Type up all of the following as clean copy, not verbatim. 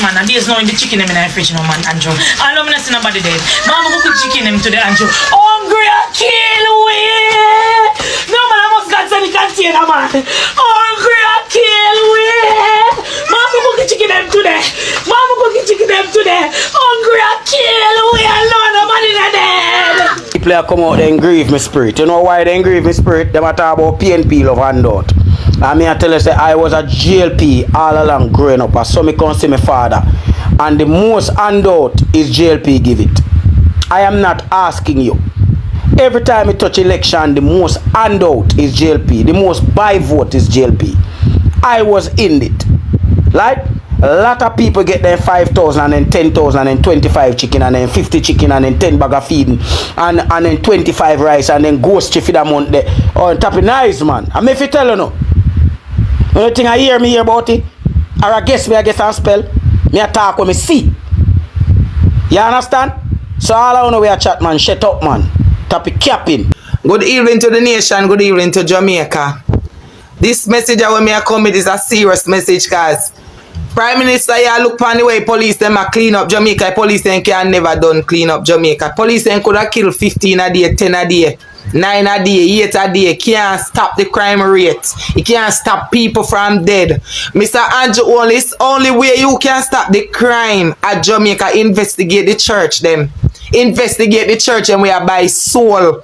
man, and there's no in the chicken them in the fridge, no man, Andrew. I don't see nobody dead. Mama go cook chicken them to the Andrew. Hungry I kill we. No man, I must got any container man. Hungry I kill we. Mama go cook chicken them today. Mama go cook chicken them today. Hungry I kill we. Alone nobody dead. People are come out and grieve my spirit. You know why they grieve my spirit? They talk about PNP love handout. I mean, I tell you, say, I was a JLP all along growing up. I saw me come see my father. And the most handout is JLP give it. I am not asking you. Every time you touch election, the most handout is JLP. The most buy vote is JLP. I was in it. Right? A lot of people get their 5,000 and then 10,000 and 25 chicken and then 50 chicken and then 10 bag of feeding and then 25 rice and then ghost chief in a month there. Oh, top of nice man. I mean, if you tell you no. You think I hear about it? Or I guess and spell. Me a talk when me see. You understand? So all I know we a chat man, shut up man. Topic capping. Good evening to the nation, good evening to Jamaica. This message I want me to come with is a serious message, guys. Prime Minister, you look on the way police them a clean up Jamaica. Police them can never done clean up Jamaica. Police them could have killed 15 a day, 10 a day, 9 a day, 8 a day. Can't stop the crime rate. You can't stop people from dead. Mr. Andrew Wallace, only way you can stop the crime at Jamaica, investigate the church them. Investigate the church and we are by soul.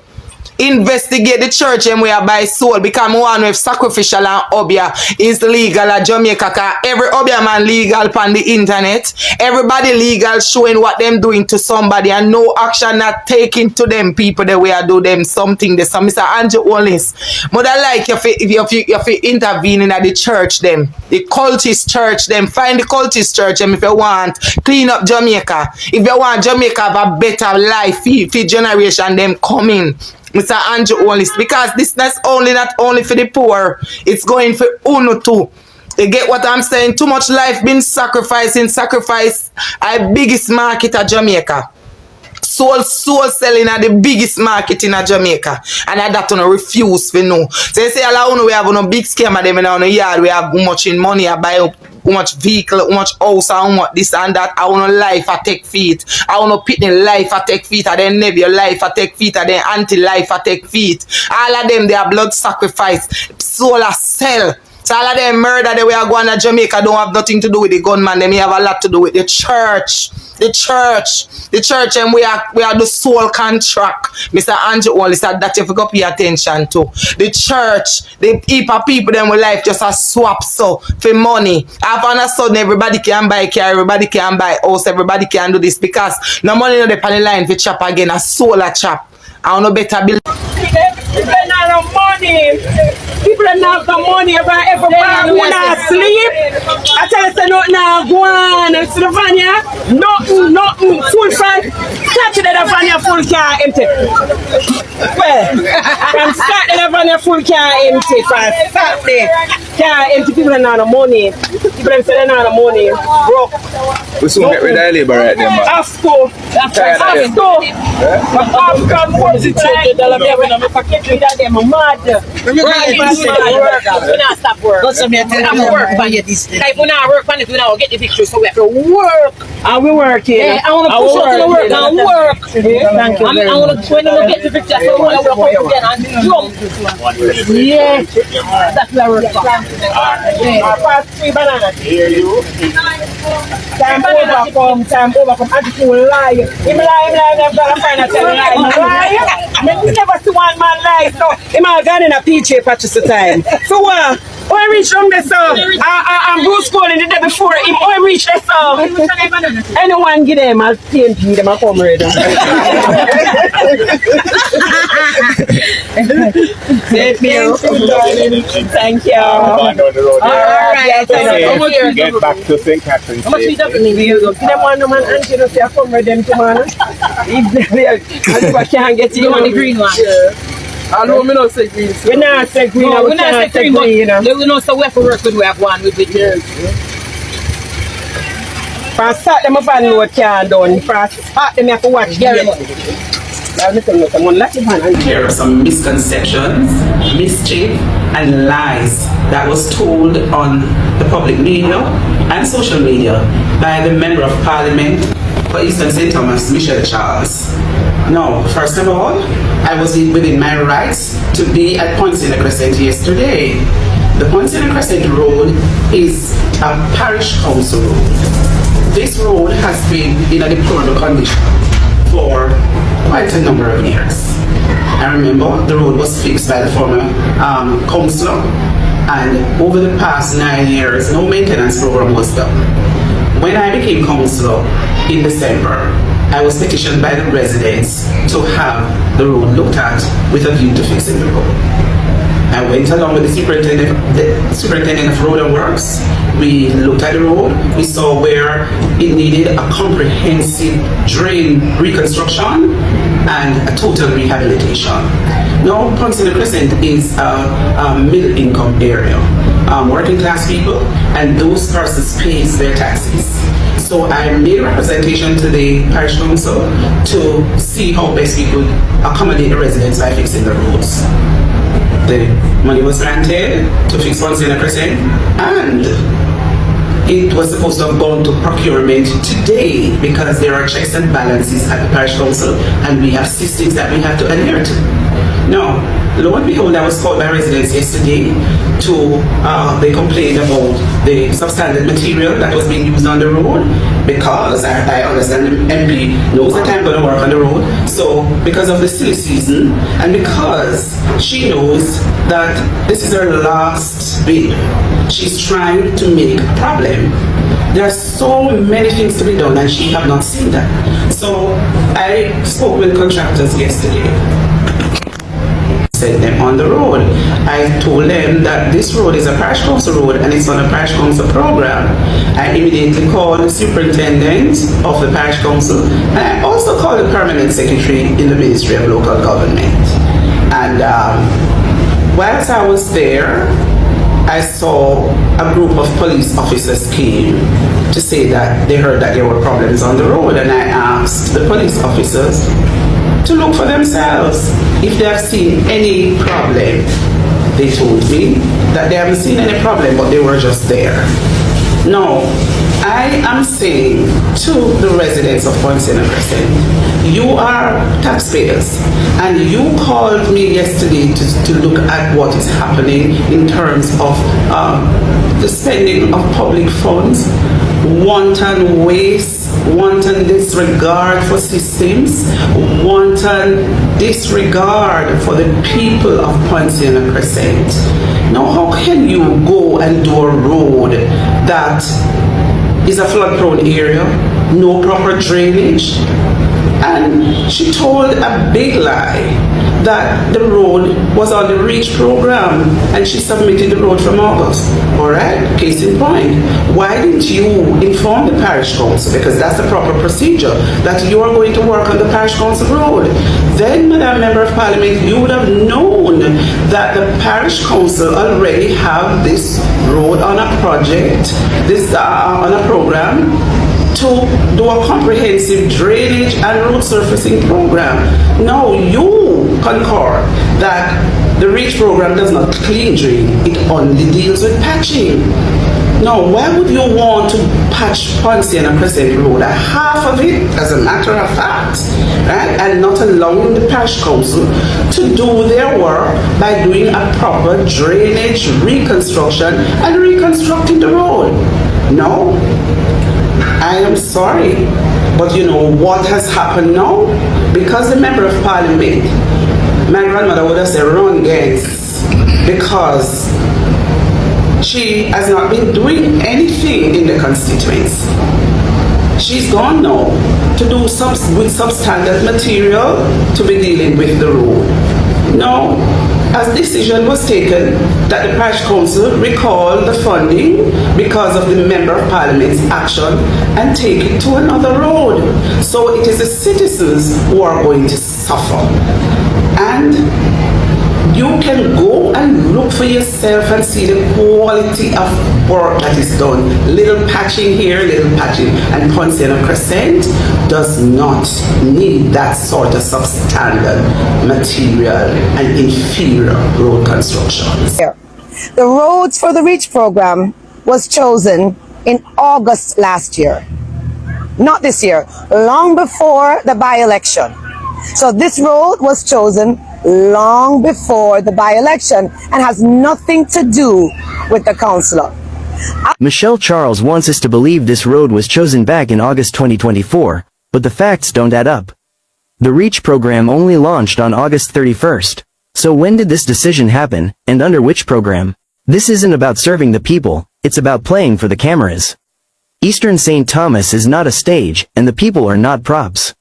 Investigate the church and we are by soul, because one with sacrificial and obia is legal at Jamaica. Cause every obia man legal on the internet. Everybody legal showing what them doing to somebody and no action not taken to them people the way I do them something. So Mr. Andrew Wallace, mother like if you intervene in the church them, the cultist church them, find the cultist church them if you want clean up Jamaica. If you want Jamaica have a better life for generation them coming. Mr. Andrew Wallace, because this not only for the poor, it's going for UNO too. You get what I'm saying? Too much life been sacrificed our biggest market at Jamaica. Soul selling at the biggest market in Jamaica. And I that to refuse to know. So you say we have no big scam at them in our yard, we have much in money, I buy up how much vehicle, how much house, how much this and that. I want life I take feet. I want pitney life I take feet. And then nephew life I take feet. And then auntie life I take feet. All of them they are blood sacrifice. Soul a sell. So all of them murder that we are going to Jamaica don't have nothing to do with the gunman. They may have a lot to do with the church. The church, and we are the soul contract. Mr. Andrew Wallace said that you have to pay attention to. The church, the heap of people them with life just a swap so for money. All of a sudden everybody can buy car, everybody can buy house, everybody can do this because no money no the line for chop again, a soul a chop. I want no better build. People not have money. People don't have the money. Everybody who not sleep. I tell you, nothing now go on. It's the Vanya. Nothing. Full front. Saturday the Vanya full car empty. Well, from Saturday the Vanya full car empty. From Saturday car empty. People don't have the money. People don't say they don't have the money. Broke. We soon get rid of the labor right there, man. After. We not stop work. I'm work by this. If we not work, we don't get the picture, so we have to work. And we working. Yeah, I want to push out to the work and work. Thank you. I want to when we get the picture, so we want to work again and jump. Yeah, that's where we work. Past 3 bananas. Time over from attitude lie. Him lie, I'm gonna find out tell lie. I never see one man lie, so him a gun in a PJ patches the time. So what? When I reach from this I'm Bruce calling the day before him. When I reach this anyone give them a PNP, them a come ready. Thank you. Alright, get back to St. Catherine's. How much we them one man and you know say I come with them tomorrow. If I can't get you on the green one. I know we don't say green. We not say green. We not say green. You know. We know so we have to work with we have one with it. For start them up and know what can done. For start them have to watch Gary. There are some misconceptions, mischief, and lies that was told on the public media and social media by the Member of Parliament for Eastern St. Thomas, Michelle Charles. Now, first of all, I was within my rights to be at Poinciana Crescent yesterday. The Poinciana Crescent Road is a parish council road. This road has been in a deplorable condition for quite a number of years. I remember the road was fixed by the former councillor, and over the past 9 years, no maintenance program was done. When I became councillor in December, I was petitioned by the residents to have the road looked at with a view to fixing the road. I went along with the superintendent of road and works. We looked at the road. We saw where it needed a comprehensive drain reconstruction and a total rehabilitation. Now, Poinciana Crescent is a middle income area. Working class people and those persons pay their taxes. So I made a representation to the parish council to see how best we could accommodate the residents by fixing the roads. The money was granted to fix Poinciana Crescent, and it was supposed to have gone to procurement today because there are checks and balances at the parish council and we have systems that we have to adhere to. Now, lo and behold, I was called by residents yesterday they complained about the substandard material that was being used on the road because I understand the MP knows that I'm going to work on the road. So because of the silly season and because she knows that this is her last bid, she's trying to make a problem. There are so many things to be done and she have not seen that. So I spoke with contractors yesterday. Set them on the road. I told them that this road is a parish council road and it's on a parish council program. I immediately called the superintendent of the parish council and I also called the permanent secretary in the Ministry of Local Government. And whilst I was there, I saw a group of police officers came to say that they heard that there were problems on the road, and I asked the police officers to look for themselves if they have seen any problem. They told me that they haven't seen any problem, but they were just there. Now, I am saying to the residents of Poinciana Crescent, you are taxpayers and you called me yesterday to look at what is happening in terms of the spending of public funds, wanton waste, wanton disregard for systems, wanton disregard for the people of Poinciana Crescent. Now, how can you go and do a road that is a flood-prone area, no proper drainage? And she told a big lie that the road was on the REACH program and she submitted the road from August. Alright, case in point. Why didn't you inform the parish council, because that's the proper procedure, that you are going to work on the parish council road? Then, Madam Member of Parliament, you would have known that the parish council already have this road on a project, on a program, to do a comprehensive drainage and road surfacing program. Now you concur that the REACH program does not clean drain, it only deals with patching. Now, why would you want to patch Poinciana Crescent Road, half of it, as a matter of fact, right? And not allowing the parish council to do their work by doing a proper drainage reconstruction and reconstructing the road? No. I am sorry, but you know what has happened now? Because the Member of Parliament, my grandmother would have said run against, because she has not been doing anything in the constituency. She's gone now to do with substandard material to be dealing with the road. Now, as decision was taken that the parish council recall the funding because of the Member of Parliament's action and take it to another road. So it is the citizens who are going to suffer. And you can go and look for yourself and see the quality of work that is done. Little patching here, little patching. And Poinciana Crescent does not need that sort of substandard material and inferior road constructions. The roads for the REACH program was chosen in August last year. Not this year, long before the by-election. So this road was chosen long before the by-election and has nothing to do with the councillor. Michelle Charles wants us to believe this road was chosen back in August 2024, but the facts don't add up. The REACH program only launched on August 31st. So when did this decision happen, and under which program? This isn't about serving the people, it's about playing for the cameras. Eastern St. Thomas is not a stage, and the people are not props.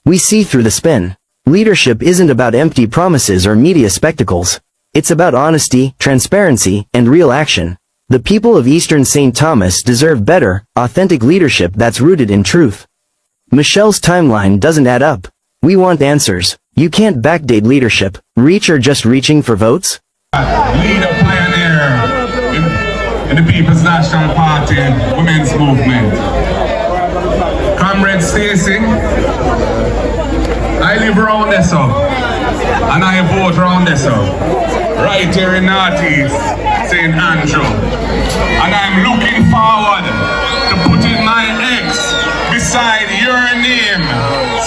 We see through the spin. Leadership isn't about empty promises or media spectacles. It's about honesty, transparency, and real action. The people of Eastern St. Thomas deserve better, authentic leadership that's rooted in truth. Michelle's timeline doesn't add up. We want answers. You can't backdate leadership. REACH or just reaching for votes? Leader pioneer in the People's National Party Women's Movement. Comrade Stacey, I live around there, so, and I vote around there, so, right here in Northeast St. Andrew. And I'm looking forward to putting my ex beside your name,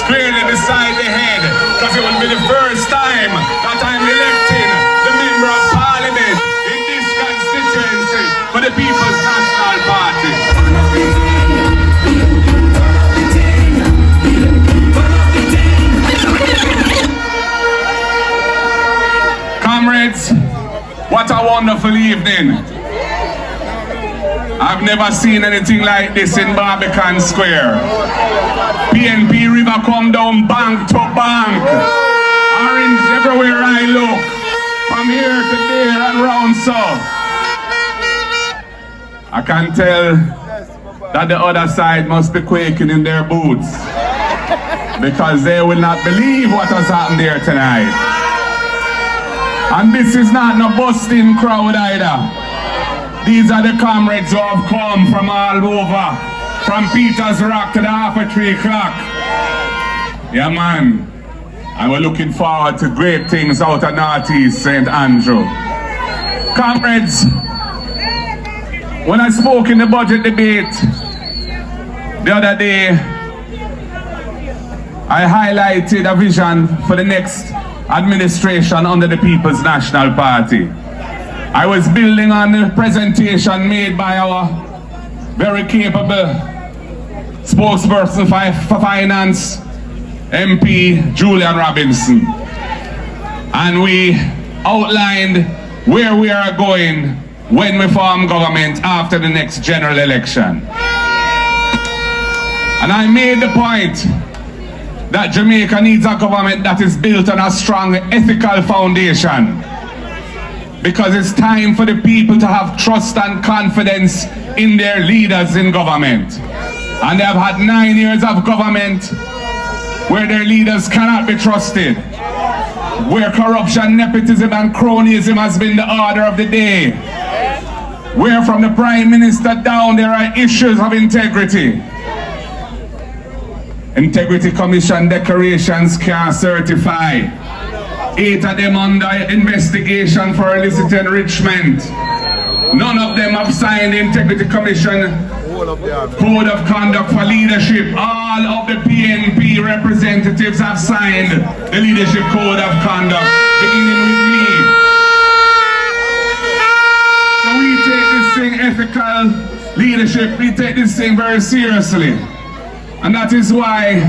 squarely beside the head, because it will be the first time that I'm electing the Member of Parliament in this constituency for the People's National Party. Comrades, what a wonderful evening. I've never seen anything like this in Barbican Square. PNP River come down bank to bank. Orange everywhere I look. From here to there and round so. I can tell that the other side must be quaking in their boots, because they will not believe what has happened there tonight. And this is not no busting crowd either. These are the comrades who have come from all over, from Peter's Rock to the half a 3 o'clock. Yeah, man. And we're looking forward to great things out of Northeast St. Andrew. Comrades, when I spoke in the budget debate the other day, I highlighted a vision for the next administration under the People's National Party. I was building on the presentation made by our very capable spokesperson for finance, MP Julian Robinson. And we outlined where we are going when we form government after the next general election. And I made the point that Jamaica needs a government that is built on a strong ethical foundation, because it's time for the people to have trust and confidence in their leaders in government. And they have had 9 years of government where their leaders cannot be trusted, where corruption, nepotism and cronyism has been the order of the day, where from the Prime Minister down there are issues of integrity. Integrity Commission declarations can't certify. 8 of them under investigation for illicit enrichment. None of them have signed the Integrity Commission Code of Conduct for Leadership. All of the PNP representatives have signed the Leadership Code of Conduct, beginning with me. So we take this thing, ethical leadership, we take this thing very seriously. And that is why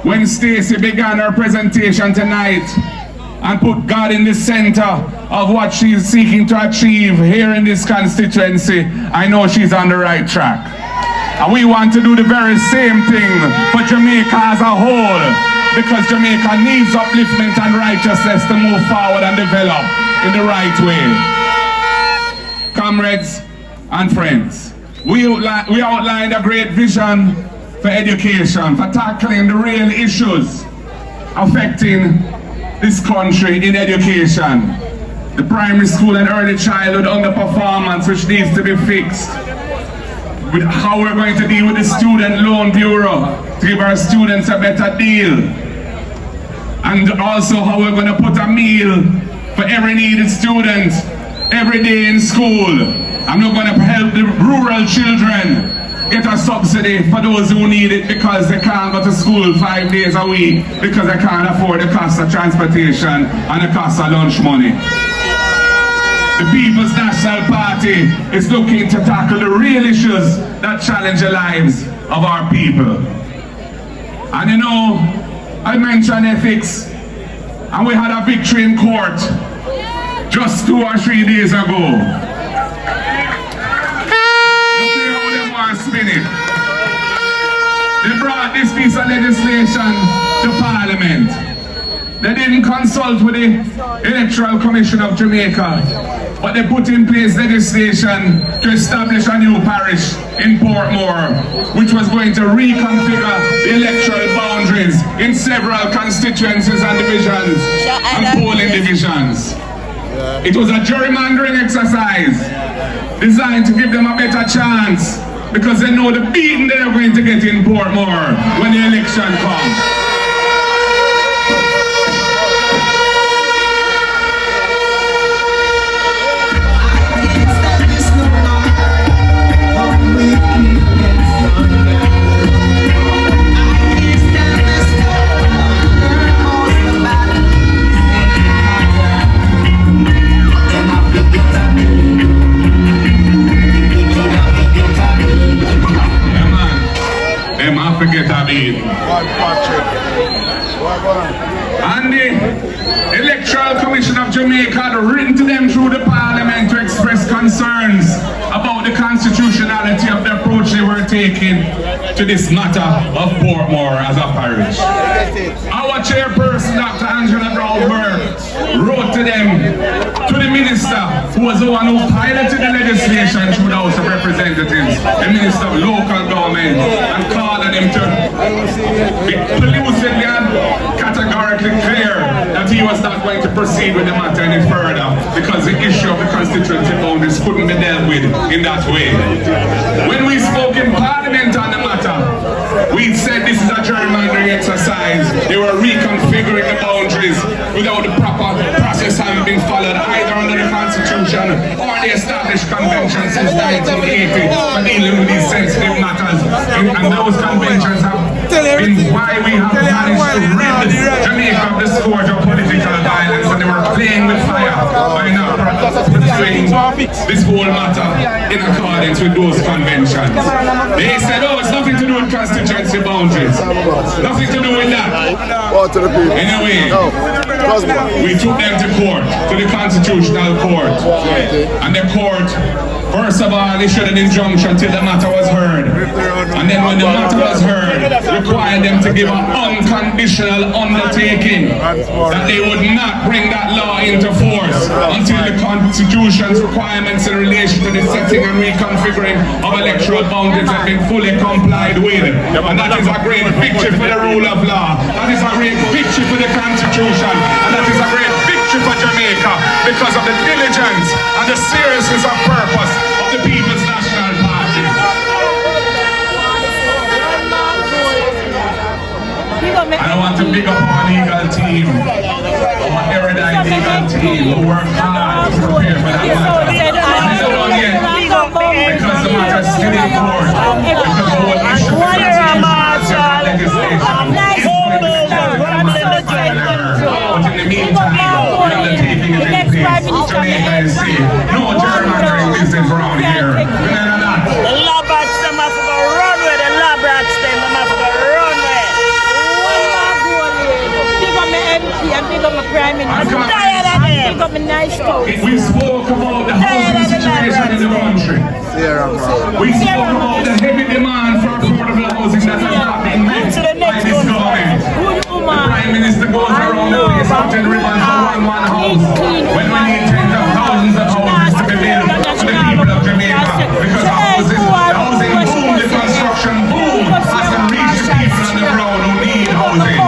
when Stacey began her presentation tonight and put God in the center of what she's seeking to achieve here in this constituency, I know she's on the right track. And we want to do the very same thing for Jamaica as a whole, because Jamaica needs upliftment and righteousness to move forward and develop in the right way. Comrades and friends, we outlined a great vision for education, for tackling the real issues affecting this country in education. The primary school and early childhood underperformance, which needs to be fixed. With how we're going to deal with the Student Loan Bureau to give our students a better deal. And also how we're going to put a meal for every needed student every day in school. I'm not going to help the rural children get a subsidy for those who need it because they can't go to school 5 days a week because they can't afford the cost of transportation and the cost of lunch money. The People's National Party is looking to tackle the real issues that challenge the lives of our people. And you know, I mentioned ethics, and we had a victory in court just 2 or 3 days ago. Spin it. They brought this piece of legislation to Parliament. They didn't consult with the Electoral Commission of Jamaica, but they put in place legislation to establish a new parish in Portmore, which was going to reconfigure the electoral boundaries in several constituencies and divisions and polling divisions. It was a gerrymandering exercise designed to give them a better chance, because they know the beating they're going to get in Portmore when the election comes. Forget a beat. And the Electoral Commission of Jamaica had written to them through the Parliament to express concerns about the constitutionality of the approach they were taking to this matter of Portmore as a parish. Our chairperson, Dr. Angela Brown-Burke, wrote to them, to the minister, who was the one who piloted the legislation through the House of Representatives, the Minister of Local Government, and called on him to be lucidly and categorically clear that he was not going to proceed with the matter any further because the issue of the constituency boundaries couldn't be dealt with in that way. When we spoke in Parliament on the matter, we said this is a gerrymandering exercise. They were reconfiguring the boundaries without the proper process having been followed either under the Constitution or the established convention since 1980 for dealing with these sensitive matters. And those conventions have been why we have managed to rid Jamaica of the scourge of political violence, and they were playing with fire by not pursuing this whole matter in accordance with those conventions. They said, oh, it's nothing to do with constituency boundaries. Nothing to do with that. Anyway, we took them to court, to the Constitutional Court. And the court, first of all, issued an injunction till the matter was heard. And then when the matter was heard, required them to give an unconditional undertaking that they would not bring that law into force until the Constitution's requirements in relation to the setting and reconfiguring of electoral boundaries have been fully complied with. And that is a great victory for the rule of law. That is a great victory for the Constitution. And that is a great victory for Jamaica because of the diligence and the seriousness of purpose of the People's National Party. I want to big up our legal team, our erudite legal team who work hard to prepare for that matter. And it's not yet because the matter is still in court, because the whole issue of constitutional legislation is going to be but in the meantime, we are taking it in place. Jamaica is safe. No gerrymandering business around here. Remember that. The labrats them have to go run with the labrats them have to go run with. Big up my MP and big up my Prime Minister. I'm tired of them. Big up my nice house. We spoke about the housing situation in the country. We spoke about the heavy demand for affordable housing that has not been met by this government. The Prime Minister goes around the place cutting ribbons for one house when we need tens of thousands of houses to be built for the people of Jamaica, because the housing boom, the construction boom hasn't reached the people on the ground who need housing.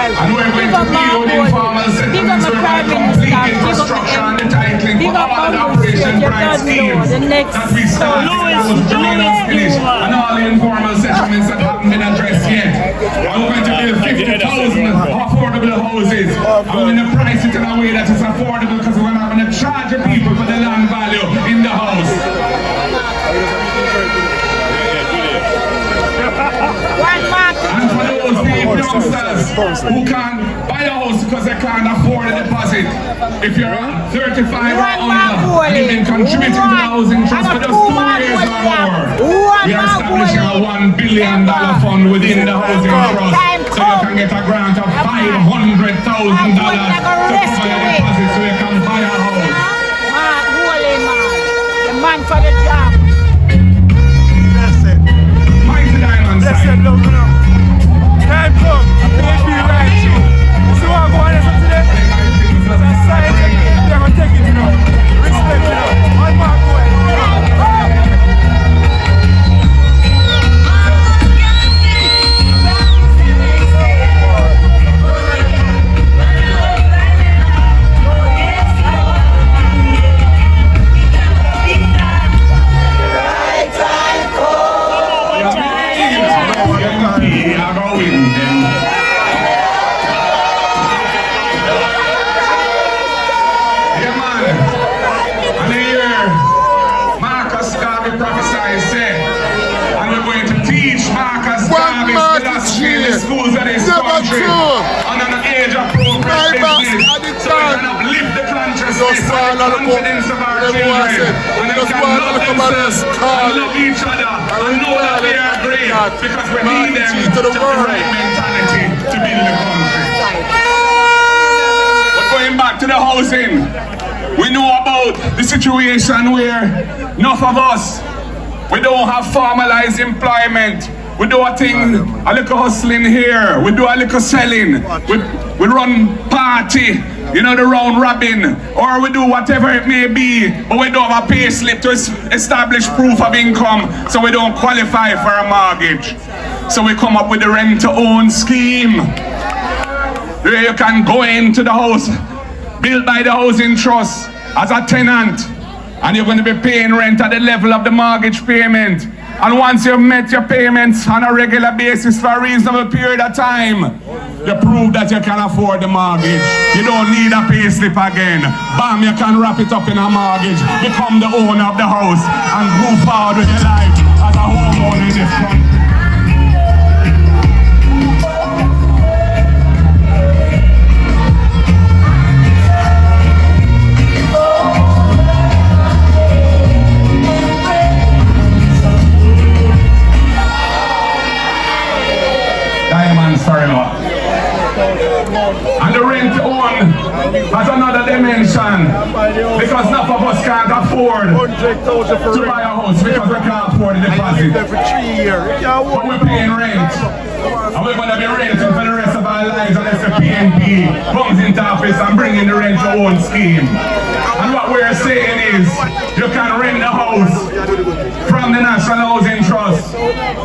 And we're going to build informal settlements, we're going to complete infrastructure and the titling for all the Operation Bright schemes that we started and remain unfinished, and all the informal settlements that haven't been addressed yet. And we're going to build 50,000 affordable houses, and we're going to price it in a way that is affordable because we're not going to charge the people for the land value youngsters who can buy a house because they can't afford a deposit. If you're 35 or under and you've been contributing to the housing trust for just 2 years or more, we are establishing a $1 billion fund within the housing trust so you can get a grant of $500,000 to cover your deposit so you can buy a house. The man for the job. Mighty Diamond side. Time come, PNP right through. You see what I'm going on today? As a side, they're going to take it, respect, on Mark Golding. Schools of this country and an age of progress business so we can uplift the consciousness and the confidence of our children and they can love themselves and love each other and know that they are great because we need them to have the right mentality to build the country. But going back to the housing, we know about the situation where enough of us, we don't have formalized employment. We do a thing, a little hustling here. We do a little selling. We run party, you know, the round robin. Or we do whatever it may be. But we don't have a pay slip to establish proof of income. So we don't qualify for a mortgage. So we come up with the rent to own scheme. Where you can go into the house, built by the housing trust as a tenant. And you're going to be paying rent at the level of the mortgage payment. And once you've met your payments on a regular basis for a reasonable period of time, you prove that you can afford the mortgage. You don't need a pay slip again. Bam, you can wrap it up in a mortgage, become the owner of the house, and move forward with your life as a homeowner in this country. And the rent to own has another dimension because none of us can't afford to buy a house because we can't afford the deposit. But we're paying rent and we're going to be renting for the rest of our lives unless the PNP comes into office and bring in the rent to own scheme. And what we're saying is you can rent a house from the National Housing Trust,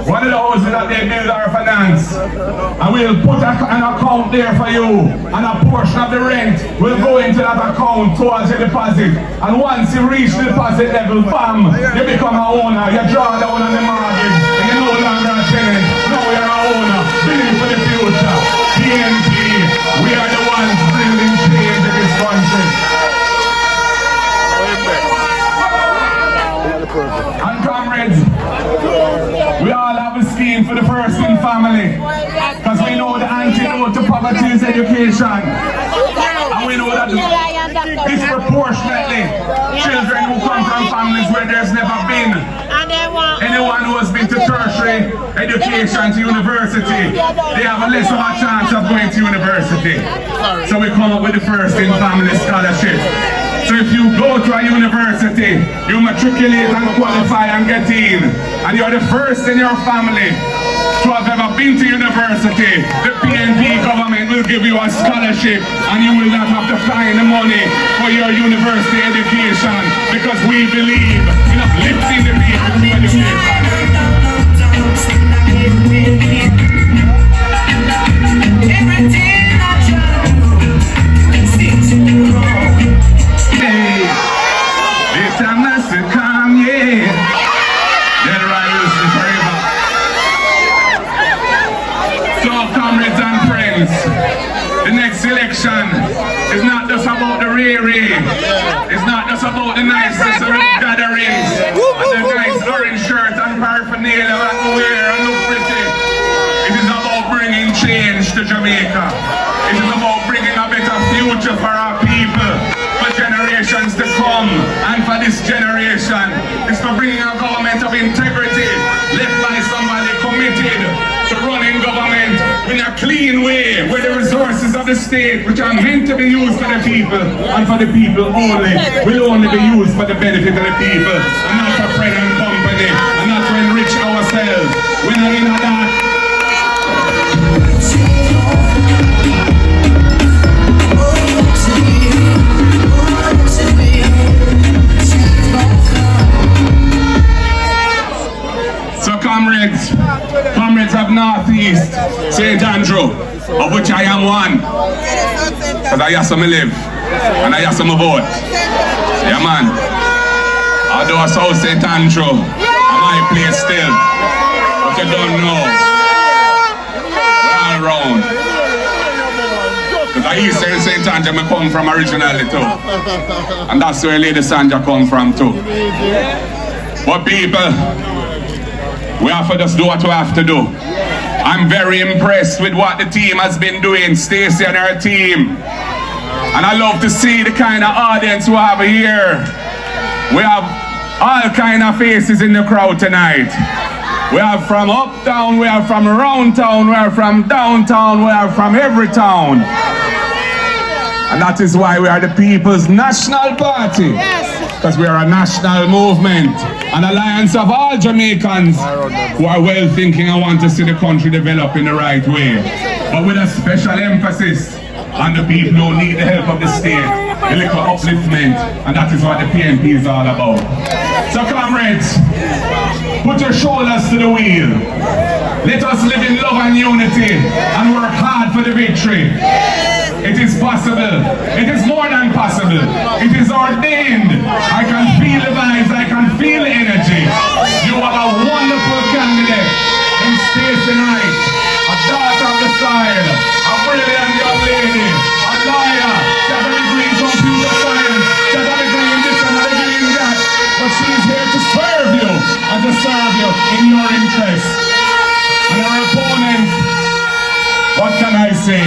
one of the houses that they build or finance, and we'll put an account there for you, and a portion of the rent will go into that account towards your deposit. And once you reach the deposit level, bam, you become a owner, you draw down on the mortgage, and you're no longer a tenant, now you're an owner, building for the future. PNP, we are the ones bringing change in this country. And comrades, we all have a scheme for the first in family because we know the antidote to poverty is education, and we know that disproportionately children who come from families where there's never been anyone who has been to tertiary education to university, they have a less of a chance of going to university. So we come up with the first in family scholarship. So if you go to a university, you matriculate and qualify and get in, and you're the first in your family to have ever been to university, the PNP government will give you a scholarship and you will not have to find the money for your university education because we believe in uplifting the people through education. The next election is not just about the rare-rare. It's not just about the niceness of the gatherings and the nice orange shirt and paraphernalia and wear and look pretty. It is about bringing change to clean way where the resources of the state, which are meant to be used for the people and for the people only, will only be used for the benefit of the people and not for friend and company and not to enrich ourselves. We're not in that. So comrades of Northeast, St. Andrew, of which I am one, because I have some live, and I have some vote. Yeah man, although I saw St. Andrew, I'm my place still, but you don't know, we're all around. Because I Eastern St. Andrew I come from originally too, and that's where Lady Sandra come from too. But people, we have to just do what we have to do. I'm very impressed with what the team has been doing, Stacey and her team. And I love to see the kind of audience we have here. We have all kind of faces in the crowd tonight. We have from uptown, we have from around town, we are from downtown, we are from every town. And that is why we are the People's National Party. Because we are a national movement, an alliance of all Jamaicans who are well thinking and want to see the country develop in the right way. But with a special emphasis on the people who need the help of the state, the little upliftment, and that is what the PNP is all about. So comrades, put your shoulders to the wheel. Let us live in love and unity and work hard for the victory. It is possible. It is more than possible. It is ordained. I can feel the vibes. I can feel the energy. You are a wonderful candidate in Stacey Knight, a daughter of the soil, a brilliant young lady, a lawyer, she has a degree in computer science, she has a degree in this and a degree in that, but she is here to serve you and to serve you in your interest. And our opponent, what can I say?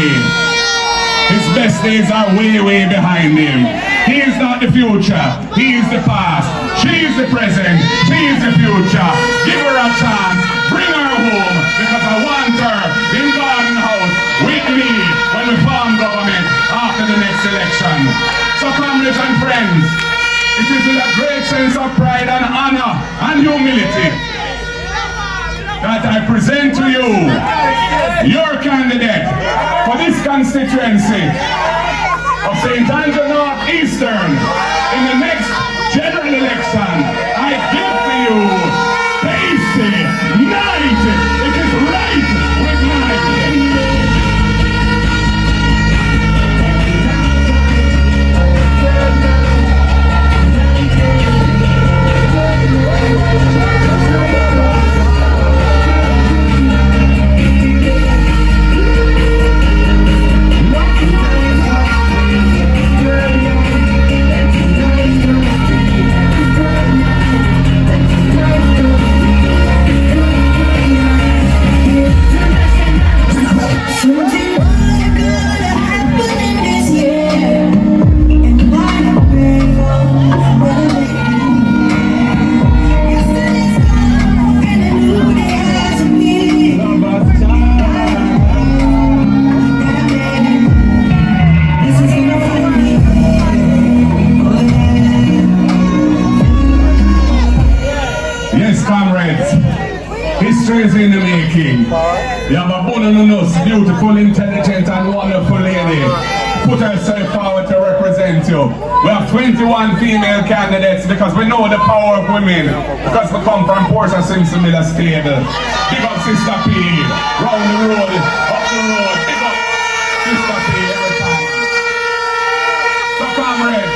His best days are way, way behind him. He is not the future, he is the past. She is the present, she is the future. Give her a chance, bring her home, because I want her in Garden House with me when we form government after the next election. So comrades and friends, it is with a great sense of pride and honor and humility that I present to you your candidate for this constituency of St. Andrew North Eastern in the next general election. I give to you Stacey Knight. It is right with Knight. Is in the making. You have a bonus, beautiful, intelligent and wonderful lady. Put herself forward to represent you. We have 21 female candidates because we know the power of women. Because we come from Portia Simpson Miller stable. Big up Sister P. Round the road, up the road. Big up Sister P every time. So comrades,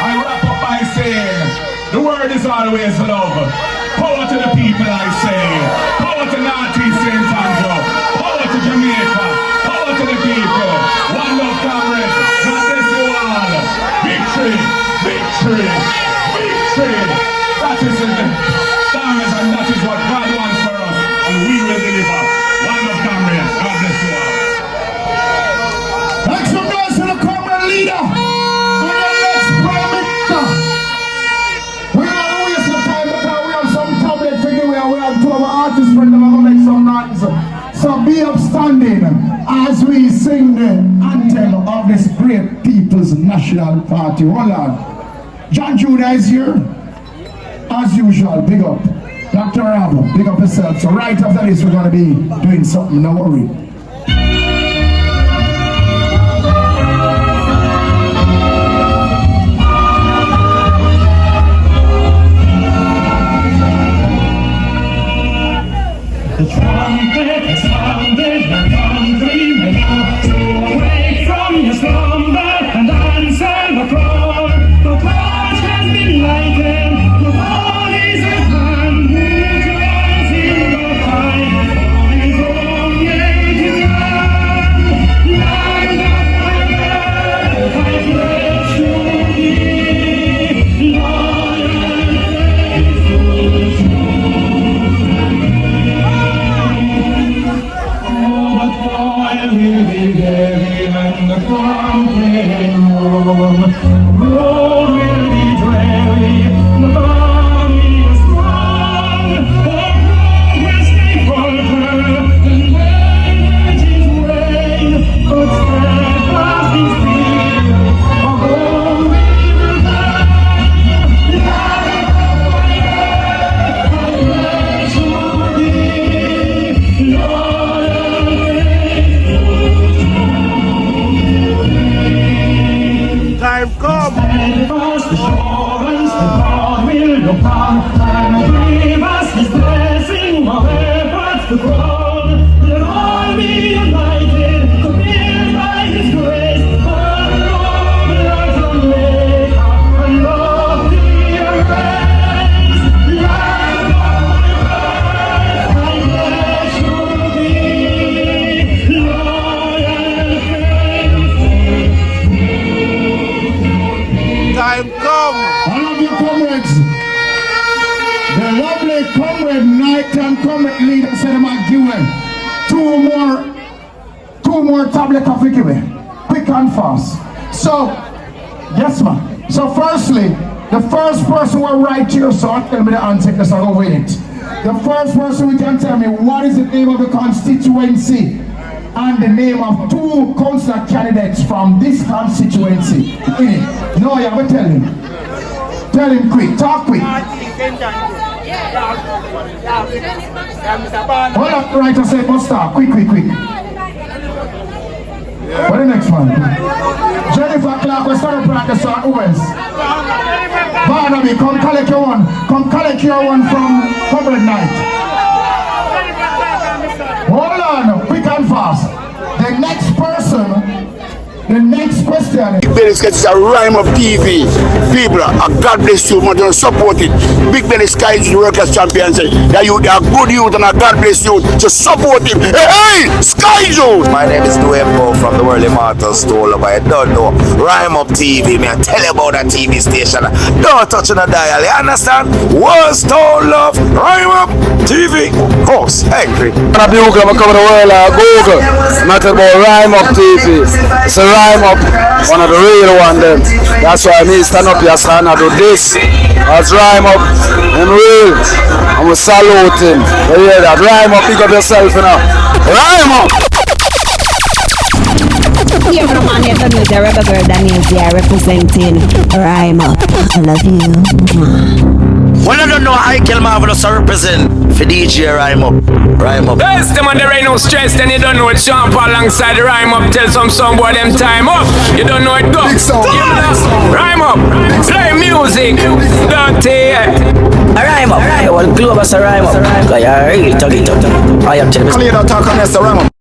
I wrap up by saying the word is always love. Power to the people, I say. Power to Northeast St. Andrew. Power to Jamaica. Power to the people. One love, comrades. God bless you all. Victory, victory, victory. That is in the stars and that is what God wants for us. And we will deliver. One love, comrades. God bless you all. Thanks for blessing to the comrade leader. And the next prime minister. We are always the time because we have some tablet figure we are full of art standing as we sing the anthem of this great People's National Party. Hold on. John Jr. is here. As usual, big up. Dr. Ram, big up yourself. So right after this, we're going to be doing something, no worry. The trumpet has sounded, the country may now so awake from your slumber and answer the call. The torch has been lighted, the ball is at hand. Who joins in the fight for his own native land? Land of my birth, I pledge to thee, loyal and faithful. Will be heavy and the crumbling road will be dreary, the body is strong, the progress may falter, and energies wane, but steadfast is still, although we will die. I pledge to thee, Time come. Steadfast assurance that God will look on and give us His blessing of efforts to grow. Let all be united to build by His grace a nobler Jamaica, a loftier race. Land of my birth, I pledge to thee, loyal and faithful. Time come. All of your comrades, the lovely comrade Night and comrade leader said I'm going to give him two more tablet of give quick and fast. So, yes ma'am. So firstly, the first person will write to your son, tell me the answer because I'll go with it. The first person who can tell me what is the name of the constituency and the name of two councillor candidates from this constituency. No, you have to tell him. Tell him quick, talk quick. Hold up, right, I say must start. Quick. What the next one? Jennifer Clark, we start to practice on Owens. Barnaby, come collect your one. Come collect your one from Comrade Night. Hold on, quick and fast. The next person, the next question. Big Belly Skies is a rhyme of TV. People, God bless you, must support it. Big Belly Skies is workers champions. That you are good youth and God bless you. So support him. Hey, Skies youth! My name is Duembo from the World Immortal Store. I don't know. Rhyme Up TV. Me I tell you about that TV station. Don't touch on the dial. You understand? World Store Love. Rhyme Up TV. Course. Angry. I'm coming to the world Google. I'm talking about Rhyme Up TV. It's a Rhyme Up. One of the real one them. That's why I stand up here and I do this. That's Rhyme Up. I'm real. I'm going to salute him. You hear that? Rhyme Up. Pick up yourself now. Rhyme Up. Here from Manhattan News, the rebel girl Daniel there representing Rhyme Up. I love you. Well, I don't know how I can marvelous represent for DJ Rhyme Up. Rhyme Up. Yes, them on there ain't no stress, then you don't know it. Sean Paul alongside the Rhyme Up. Tell some boy them time up. You don't know it go. Rhyme Up. Play music. Dirty. Rhyme Up. I will glue us a Rhyme Up. Because you're really talking. I am telling you. Talk on this Rhyme Up.